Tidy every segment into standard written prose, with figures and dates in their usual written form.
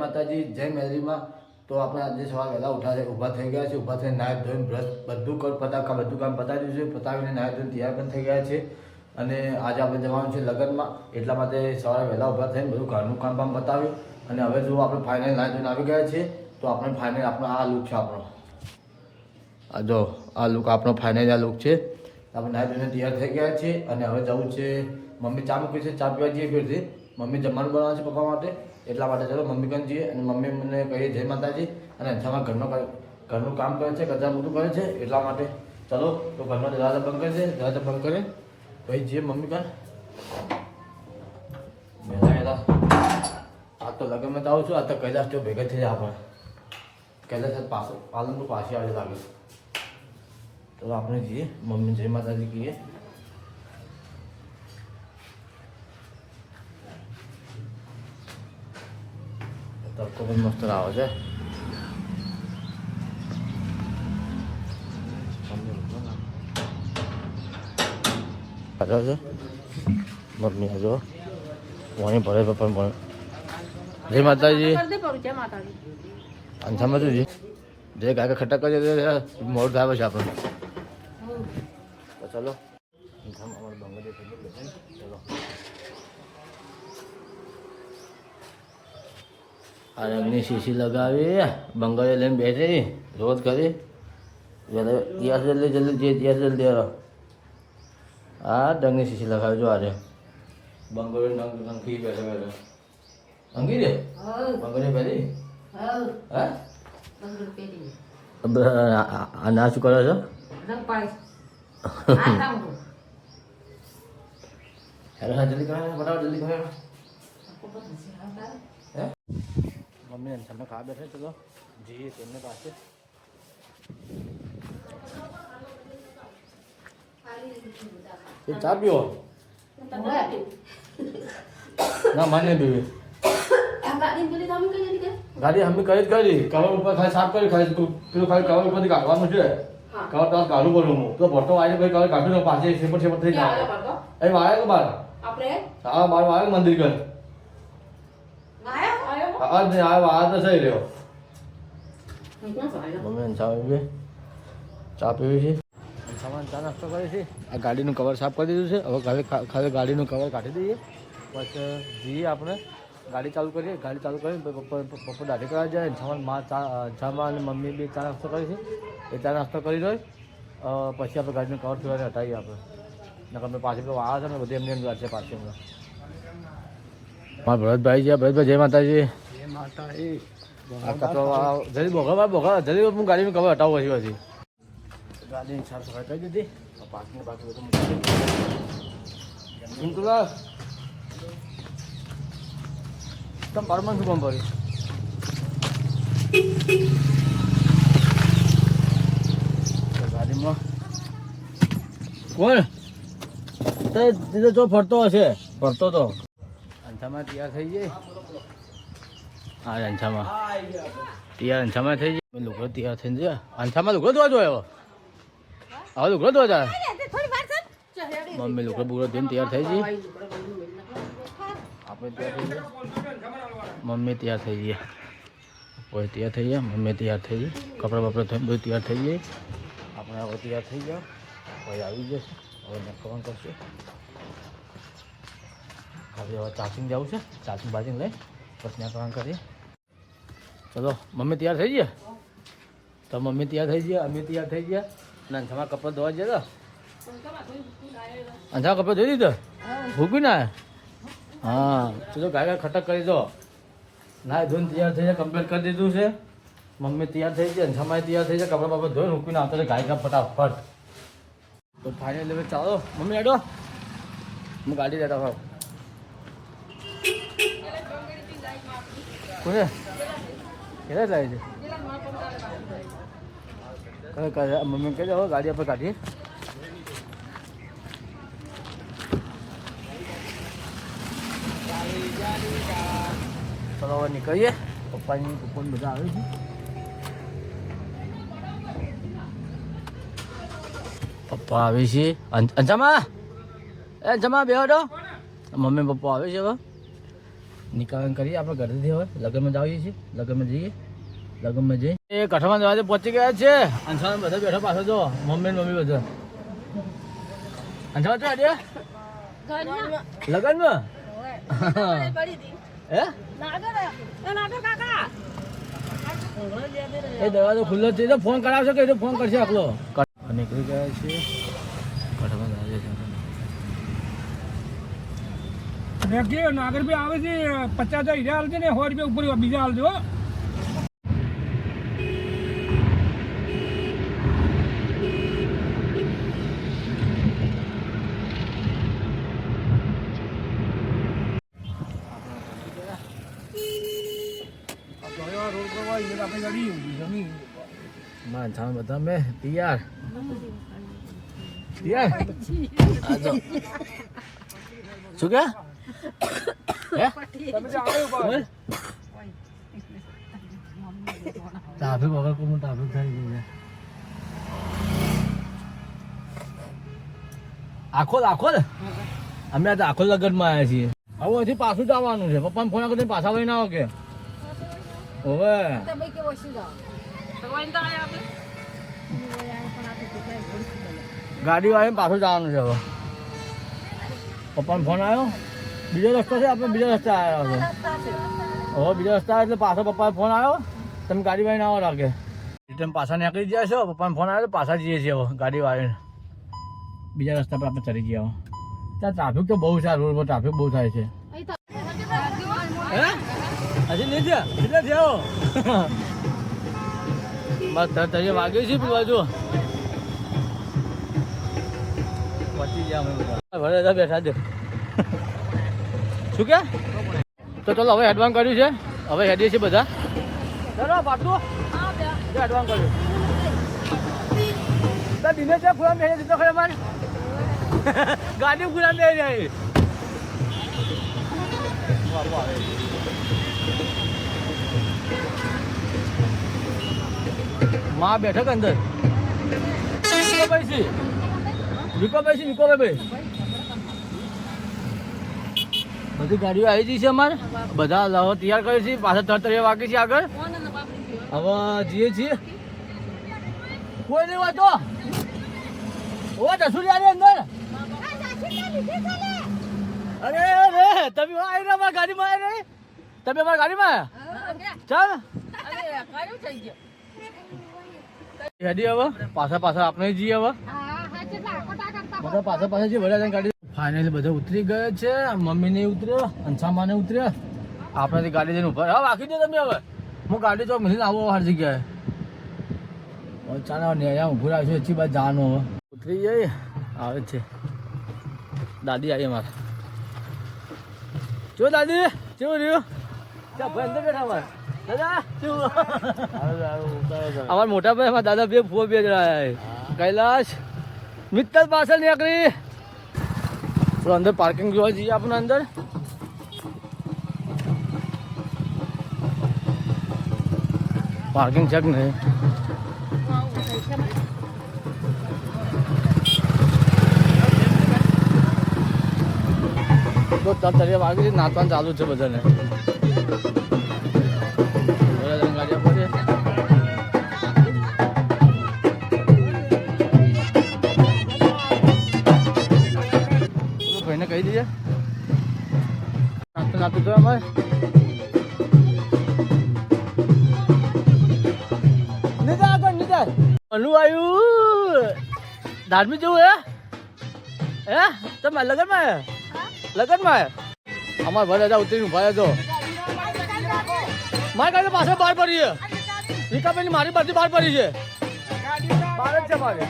માતાજી, જય મેલડીમાં. તો આપણે આજે સવારે વહેલા ઊભા થઈ ગયા છે. ઊભા થઈને નાહી ધોઈને બ્રશ બધું કામ પતાવી દીધું છે. પતાવીને નાહી ધોઈને તૈયાર પણ થઈ ગયા છે. અને આજે આપણે જવાનું છે લગ્નમાં, એટલા માટે સવારે વહેલા ઊભા થઈને બધું ઘરનું કામ પતાવ્યું. અને હવે જો આપણે ફાઇનલ નાહી ધોઈને આવી ગયા છીએ. તો આપણે ફાઇનલ આપણો આ લુક છે. આપણો આ જો આ લુક આપણો ફાઇનલ આ લુક છે. આપણે નાહી ધોઈને તૈયાર થઈ ગયા છીએ. અને હવે જવું છે, મમ્મી ચા મૂકી છે, ચા પીવા જઈએ ફેરથી. મમ્મી જમવાનું બનાવે છે પપ્પા માટે, એટલા માટે ચલો મમ્મી કન જઈએ. અને મમ્મી મને કહીએ જય માતાજી. અને અંજામાં ઘરનું કામ કરે છે, કચરા બધું કરે છે, એટલા માટે ચલો. તો ઘરમાં દરવાજા બંધ કરી દે, દરવાજા બંધ કરે પછી જઈએ મમ્મી કન. વહેલા આ તો લગ્નમાં તો આવું છું. આ તો કૈલાસ તો ભેગા થઈ જાય આપણે. કૈલાસ પાછો પાલનપુર પાછી આવે લાગે. તો આપણે જઈએ મમ્મી જય માતાજી કહીએ. તડકો પણ મસ્ત આવે છે. મમ્મી હજો પાણી ભરે પણ ભણે. જય માતાજી. અંજામાં તું જે ગાય ખટ્ટા કરી મોડ થાય છે આપણે. ચલો બંગડી ચલો. આ રંગની શીશી લગાવી બંગડીઓ લઈને બેઠી રોજ કરી. જલ્દી આ રંગની શીશી લગાવી જો આજે બંગડીઓ નંગી બેઠે અંગી રે બંગડીઓ પહેરી. હા ના શું કરો છો? હેલો હા જલ્દી કરો ફટાફટ જલ્દી કરો. મમ્મી તમે ખા બેઠે ચલો જઈએ તેમને પાસે. ચા પીવો ના માને પીવી. ગાડી અમે કરી જ કરી કવર ઉપર ખાલી સાફ કરી ખાલી પેલું ખાલી કવર ઉપરથી કાઢવાનું છે. કવર તો કાઢું કરું હું તો ભટ્ટો આવી પછી કવર કાઢ્યું ને પાછી સેપટ થઈ જાય. એ વાળે કે બાર હા બાર વાળે મંદિર કર. હા નહીં આ તો સહી રહ્યો. મમ્મી ચા પીવી છે. સામાન ચા નાસ્તો કરે છે. આ ગાડીનું કવર સાફ કરી દીધું છે. હવે ખાલી ગાડીનું કવર કાઢી દઈએ પછી જઈએ આપણે ગાડી ચાલુ કરીએ. ગાડી ચાલુ કરીને પપ્પા દાઢી કરવા જાય. છામાં અને મમ્મી બી ચા નાસ્તો કરે છે. એ ચા નાસ્તો કરી દઈએ પછી આપણે ગાડીનું કવર ફેરવાને હટાવીએ આપણે. નકર અમે પાછી પેલો આવે છે ને બધી એમને એમ છે પાછી હમણાં. મારા ભરતભાઈ છે. ભરતભાઈ જય માતાજી. જય માતાજી. જલ્દી બોગા જલ્દી હું ગાડીનું કવર હટાવું પછી ગાડીની સાફ સફાઈ કરી દીધી. પાછું બધું તમે બારમાં શું કામ કર્યું? ગાડીમાં કોણ તો જો ફરતો હશે ફરતો તો અંછામાં તૈયાર થઈ જાય. હા અંછામાં અંછામાં થઈ જાય. લુગડો તૈયાર થઈ જાય. અંછામાં લુગડો ધોવા જોયો. હવે લુગડો ધોવા જાય. મમ્મી લુગડો બુગડો ધોઈને તૈયાર થઈ જાય. આપણે તૈયાર થઈ ગયા. મમ્મી તૈયાર થઈ ગયા. કોઈ તૈયાર થઈ ગયા. મમ્મી તૈયાર થઈ ગઈ. કપડાં બપડા થઈને બધું તૈયાર થઈ જાય. આપણે હવે તૈયાર થઈ ગયા. કોઈ આવી જશે. હવે નખવાનું કરશે. હવે ચાર્જિંગ જવું છે. ચાર્જિંગ બાજિંગ લઈ પછી નખવાનું કરીએ. ચલો મમ્મી તૈયાર થઈ ગયા. તો મમ્મી તૈયાર થઈ ગયા. અમે તૈયાર થઈ ગયા. અને અંજામાં કપડાં ધોવા ગયા. અંજામાં કપડાં ધોઈ દીધા. ભૂકી ના હા ચલો ગાય ખટક કરી દો. ના ધોઈને તૈયાર થઈ જાય. કમ્પ્લીટ કરી દીધું છે. મમ્મી તૈયાર થઈ જાય. અંજામાં તૈયાર થઈ જાય. કપડાં બાપા ધોઈને મૂકીને આવતા ગાય ફટાફટ. તો ફાઇનલ હવે ચાલો મમ્મી આડો હું ગાડી દેતા હોઉં. કોને કેટલા લાવે છે? મમ્મી કહી દો ગાડી આપણે કાઢીએ. ચલો હવે નીકળીએ. પપ્પાની બધા આવે છે. પપ્પા આવે છે. અંજામાં એ અંજામાં બેહો તો મમ્મી પપ્પા આવે છે. હવે નિકાલ કરીએ આપણે ઘરેથી હવે લગ્નમાં જઈએ છીએ લગ્નમાં જઈએ એ કઠમાં જવા પહોંચી ગયા છે અંશાન બધા બેઠા પાછો જો મમ્મી ને મમ્મી બધા અંશાન તો લગ્નમાં હે એ દરવાજો ખુલ્લો છે તો ફોન કરાવશો કે ફોન કરશે આટલો નીકળી ગયા છે કઠમાં નાગર બી આવે છે 50,000 હીરા હાલ છે ને 100 રૂપિયા ઉપર બીજા હાલ દો માન બધા મેં તૈયાર શું કે ટ્રાફિક વગર કોઈ ટ્રાફિક થઈ ગયું છે આખો અમે આજે આખો લગનમાં આવ્યા છીએ હવે અહીંથી પાછું જવાનું છે પપ્પાને ફોન કરીને પાછા લઈને આવો કે હવે ગાડી વાળીને પાછું જવાનું છે હવે પપ્પાનો ફોન આવ્યો બીજો રસ્તો છે આપણે બીજા રસ્તે આવ્યા છે હવે બીજા રસ્તા એટલે પાછો પપ્પાનો ફોન આવ્યો તમે ગાડી વાળીને આવો રાખે રિટર્ન પાછા નીકળી ગયા છો પપ્પાનો ફોન આવ્યો પાછા જઈએ છીએ હવે ગાડી વાળીને બીજા રસ્તા પર આપણે ચડી ગયા હવે ત્યાં ટ્રાફિક તો બહુ છે રોડ પર ટ્રાફિક બહુ થાય છે હજી નહીં થયા એટલે થયો બસ તરીએ વાગ્યું છે પેલું બાજુ પચી ગયા અમે બધા બેઠા છે શું કે તો ચલો હવે એડવાન્સ કર્યું છે હવે હેડીએ છીએ બધા ચલો પાટલું એડવાન્સ કર્યું તો દિને છે પૂરા મેળે દીધો ખરે મારે ગાડી પૂરા મેળે જાય માં બેઠક અંદર વિકોભાઈ બધી ગાડીઓ આવી ગઈ છે અમારે બધા લાવો તૈયાર કરી છે પાછા 3 વાગે છે આગળ હવે જઈએ છીએ કોઈ નહીં હોય તો ઓ જશું યાર અંદર અરે તમે આવી રહ્યા મારા ગાડીમાં આવ્યા નહીં તમે અમારા ગાડીમાં આવ્યા ચાલ હેડી હવે પાછા આપણે જઈએ હવે બધા પાછા જે બધા ગાડી ફાઇનલી બધા ઉતરી ગયા છે મમ્મી ને ઉતર્યો અંશામા ને ઉતર્યા આપણે ગાડી જઈને ઉભા હા રાખી દો તમે હવે હું ગાડી તો મળીને આવો હર જગ્યાએ ચાલો અહીંયા ઊભું રાખ્યું એથી બાદ જવાનું હવે ઉતરી જઈએ આવે છે દાદી આવી અમારે જો દાદી કેવું રહ્યું ત્યાં ભાઈ અંદર બેઠા અમારે દાદા કેવું અમારા મોટા ભાઈ અમારા દાદા બે ફો બે જણા કૈલાશ મિત્તલ પાછળ નીકળી તો અંદર પાર્કિંગ જોવા જઈએ આપણે અંદર પાર્કિંગ છે કે નહીં તો 3 વાગે છે નાચવાનું ચાલુ છે બધાને ગાડી પડે ભાઈને કહી દીધે નાતું તો અમારે નીચે આગળ નીચે અનુ આવ્યું ધાર્મિક જેવું હે તમે લગનમાં અમારે ભલે હતા ઉતરીને ઉભા તો મારી ગાડી પાછળ બહાર પડી છે વિકાભાઈ મારી બાજુ બહાર પડી છે બહાર જ છે મારે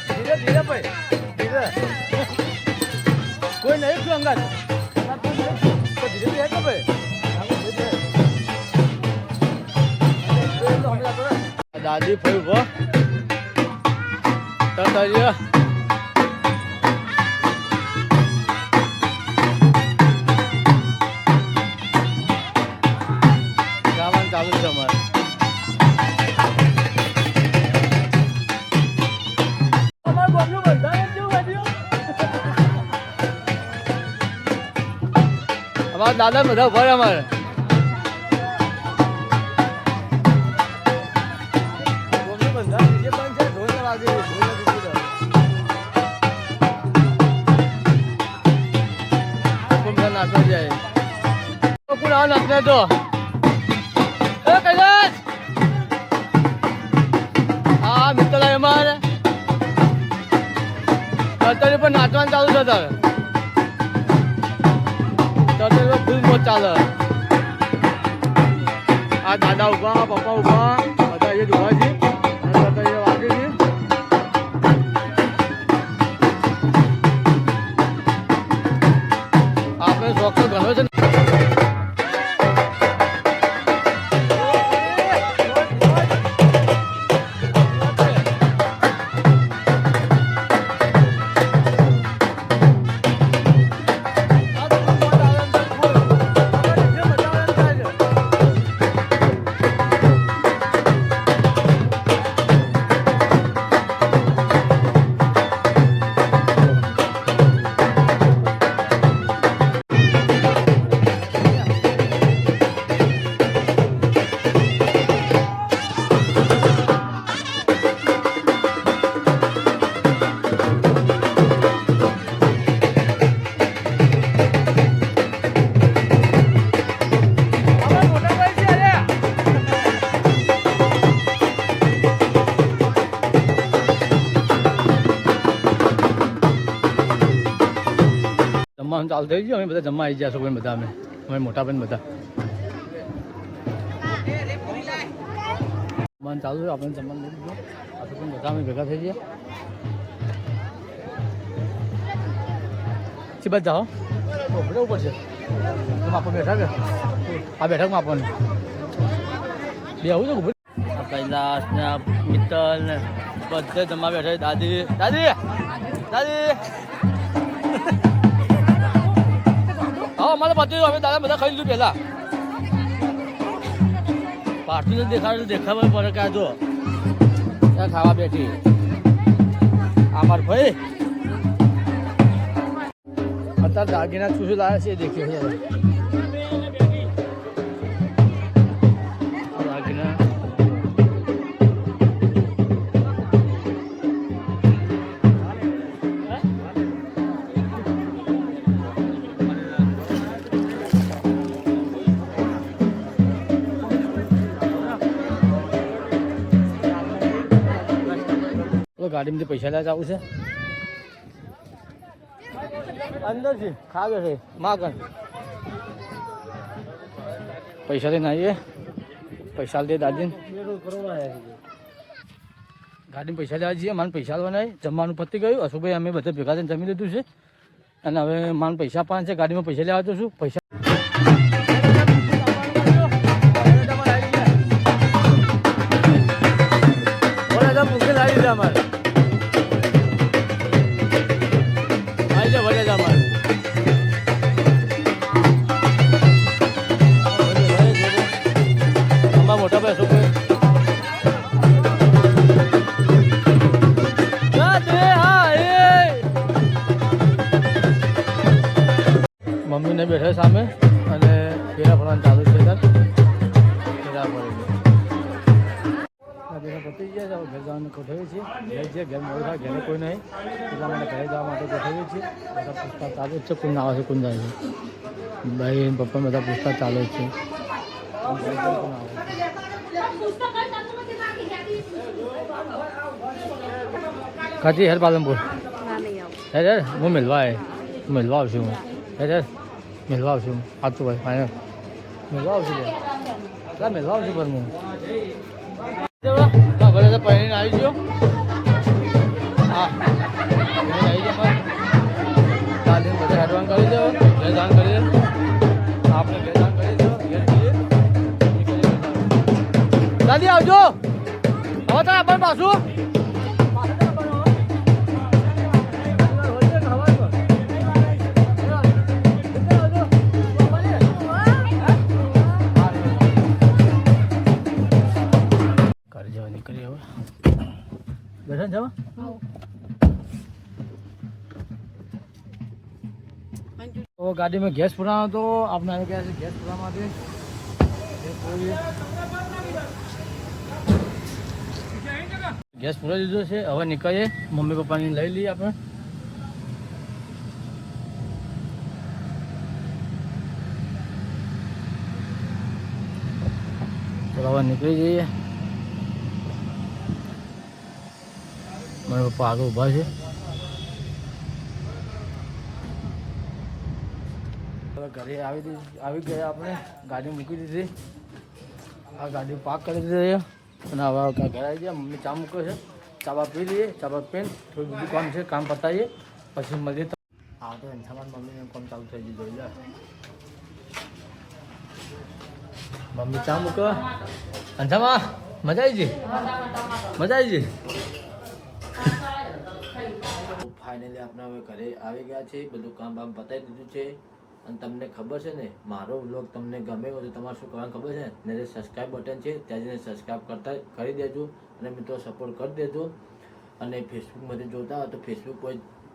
ધીરે ધીરે ભાઈ ધીરે કોઈ નહીં છું અંગાત ધીરે ધીરે કે ભાઈ દાદી ભાઈ ઉભો તરીએ ચાલુ છે અમારે અમારા દાદા બધા ઉભા રહ્યા અમારે નાચવા જાય કોણ આવો નાચને તો એ કૈલાસ હા મિત્ર અમારે અત્યારે પણ નાચવાનું ચાલુ છે તારે અત્યારે ફૂલ મોજ ચાલે આ દાદા ઉભા પપ્પા ઉભા બધા એ ઉભા છે અને બધા એ વાગે છે આપણે શોખ તો ઘણો છે જમવાનું ચાલુ થઈ ગયું અમે બધા જમવા આવી ગયા છો બધા અમે મોટા બેન બધા જમવાનું ચાલુ છે આપણે જમવાનું લઈ લીધું આ તો પણ બધા અમે ભેગા થઈ ગયા શી બાદ જાઓ ભરેવું પડશે આપણે બેઠા કે આ બેઠકમાં આપવાનું બે આવું છે કૈલાસ ને મિત્તલ ને બધે જમવા બેઠા દાદી દાદી દાદી હા અમારે બતાવ્યું અમે દાદા બધા ખાઈ લીધું પહેલા પાર્ટી તો દેખાવા પડે કે જો ત્યાં ખાવા બેઠી અમાર ભાઈ અત્યારે દાગીના શું શું લાવે છે એ દેખ્યો છે દાગીના ગાડીમાંથી પૈસા લેવા જવું છે અંદરથી ખાવે છે માગણ પૈસા લઈને આવીએ પૈસા દે દાદીને ગાડીમાં પૈસા લેવા જઈએ માને પૈસા લેવાના જમવાનું પતી ગયું અશુભાઈ અમે બધા ભેગા થઈને જમી લીધું છે અને હવે માને પૈસા આપવાના છે ગાડીમાં પૈસા લેવા જશું પૈસા મૂકી લાવી દે અમારે મોટા પૈસો મમ્મીને બેઠા સામે અને ફેરા ફરવાનું ચાલુ છે ફેરા પતી ગયા ઘર જવાનું ગોઠવીએ છીએ ઘેર જે ઘેર મોડું થાય ઘેરે કોઈ નહીં એટલા માટે ઘરે જવા માટે ગોઠવીએ છીએ બધા પૂછતા ચાલુ જ છે કોણ આવે છે કોણ જાય છે ભાઈ પપ્પા બધા પૂછતા ચાલુ જ છે કાચી હેર પાલનપુર હેર હું મિલવા આવશું હું હેર મિલવા આવશું આવતું ભાઈ ફાઇનલ મિલવા આવશું ભાઈ મિલવા આવશું પણ હું ભલે પહેરીને આવી ગયો હા આવી ગયો દાદીને બધા હેડવાન કરી દો ઘેર દાન કરી દે આપણે ઘેર દાન કરી દો ઘેર જઈએ દાદી આવજો હવે તો આપણે પાછું બેઠા જવા તો ગાડીમાં ગેસ પુરાવાનો તો આપણે આવી ગયા છે ગેસ પુરાવા માટે ગેસ પુરાઈ દીધો છે હવે નીકળીએ મમ્મી પપ્પાની લઈ લઈએ આપણે તો હવે નીકળી જઈએ મારા પપ્પા આગળ ઊભા છે હવે ઘરે આવી ગયા આપણે ગાડી મૂકી દીધી આ ગાડી પાર્ક કરી દીધી અને હવે ઘરે આવી ગયા મમ્મી ચા મૂક્યો છે ચા પી લઈએ ચા પીને થોડું બીજું કામ છે કામ પતાવીએ પછી મળીએ હા તો સામાન મમ્મીને કામ ચાલુ થઈ ગયું જોઈ લે મમ્મી ચા મૂકો અંજામાં મજા આવી ગઈ મજા આવી ગઈ ફાઇનલી આપણે હવે ઘરે આવી ગયા છે બધું કામ બામ પતાવી દીધું છે અને તમને ખબર છે ને મારો વ્લોગ તમને ગમે હોય તો તમારે શું કરવાનું ખબર છે ને જે સબસ્ક્રાઈબ બટન છે ત્યાં જઈને સબસ્ક્રાઈબ કરી દેજો અને મિત્રો સપોર્ટ કરી દેજો અને ફેસબુકમાંથી જોતા હોય તો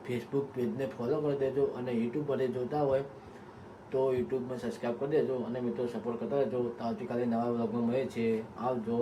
ફેસબુક પેજને ફોલો કરી દેજો અને યુટ્યુબ પર જોતા હોય તો યુટ્યુબમાં સબસ્ક્રાઈબ કરી દેજો અને મિત્રો સપોર્ટ કરતા રહેજો તો આવતીકાલે નવા વ્લોગમાં મળે છે આવજો.